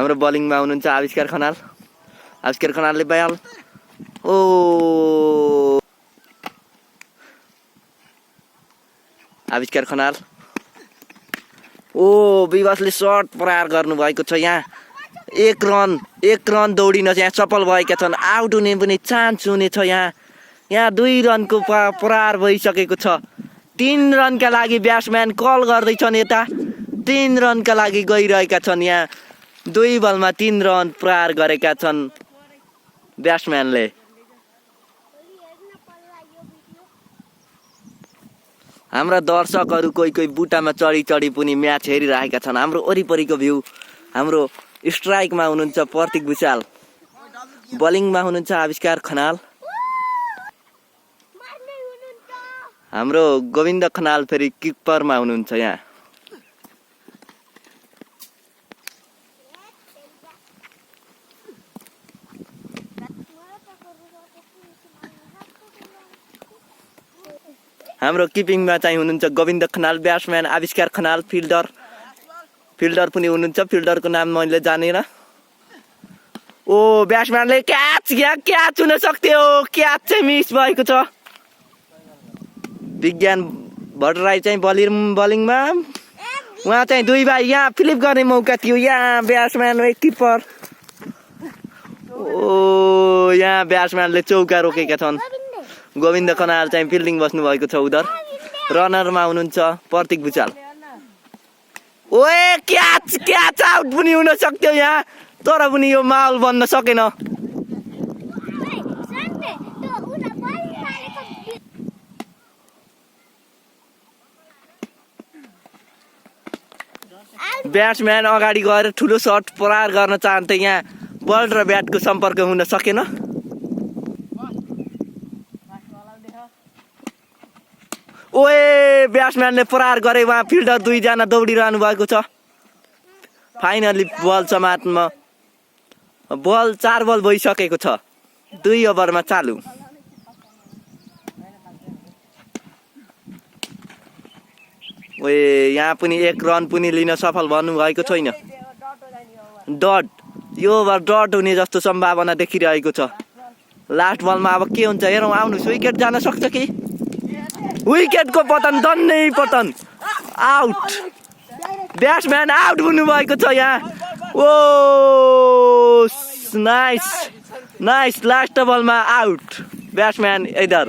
हाम्रो बलिङमा हुनुहुन्छ आविष्कार खनाल। आविष्कार खनालले बयाल ओ आविष्कार खनाल ओ विवासले सर्ट प्रहार गर्नुभएको छ। यहाँ एक रन दौडिन यहाँ सफल भएका छन्। आउट हुने पनि चान्स हुनेछ। यहाँ 2 रनको प्रहार भइसकेको छ। 3 रनका लागि ब्याट्सम्यान कल गर्दैछन्। यता 3 रनका लागि गइरहेका छन्। यहाँ 2 बलमा 3 रन प्रहार गरेका छन् ब्याट्सम्यानले। हाम्रा दर्शकहरू कोही बुटामा चढी पनि म्याच हेरिरहेका छन्। हाम्रो वरिपरिको भ्यू। हाम्रो स्ट्राइकमा हुनुहुन्छ प्रतीक भुषाल, बलिङमा हुनुहुन्छ आविष्कार खनाल, हाम्रो गोविन्द खनाल फेरि किपरमा हुनुहुन्छ। यहाँ हाम्रो किपिङमा चाहिँ हुनुहुन्छ गोविन्द खनाल, ब्याट्सम्यान आविष्कार खनाल, फिल्डर पनि हुनुहुन्छ। फिल्डरको नाम मैले जानेन। ओ ब्याट्सम्यानले क्याच हुन सक्थ्यो। क्याच चाहिँ मिस भएको छ। विज्ञान भट्टराई चाहिँ बलिङमा उहाँ चाहिँ 2 बाई यहाँ फ्लिप गर्ने मौका थियो। यहाँ ब्याट्सम्यान किपर ओ यहाँ ब्याट्सम्यानले चौका रोकेका छन्। गोविन्द खनाल चाहिँ फिल्डिङ बस्नु भएको छ उधर। रनरमा हुनुहुन्छ प्रतीक भुषाल। ओए क्याच आउट पनि हुन सक्थ्यो यहाँ, तर पनि यो माहौल बन्न सकेन। ब्याट्सम्यान अगाडि गएर ठुलो शट प्रहार गर्न चाहन्थे। यहाँ बल र ब्याटको सम्पर्क हुन सकेन। ओए ब्याट्सम्यानले प्रहार गरे। उहाँ फिल्डर 2 जना दौडिरहनु भएको छ। फाइनली बल समात्न बल 4 बल भइसकेको छ। 2 ओभरमा चालु। ओए यहाँ पनि 1 रन पनि लिन सफल भन्नु भएको छैन। डट यो ओभर डट हुने जस्तो सम्भावना देखिरहेको छ। लास्ट बलमा अब के हुन्छ हेरौँ। आउनुहोस्, विकेट जान सक्छ कि? विकेटको पतन, डन्नै पतन। आउट। ब्याट्सम्यान आउट हुनु भएको छ यहाँ। ओ नाइस लास्ट बलमा आउट। ब्याट्सम्यान इधर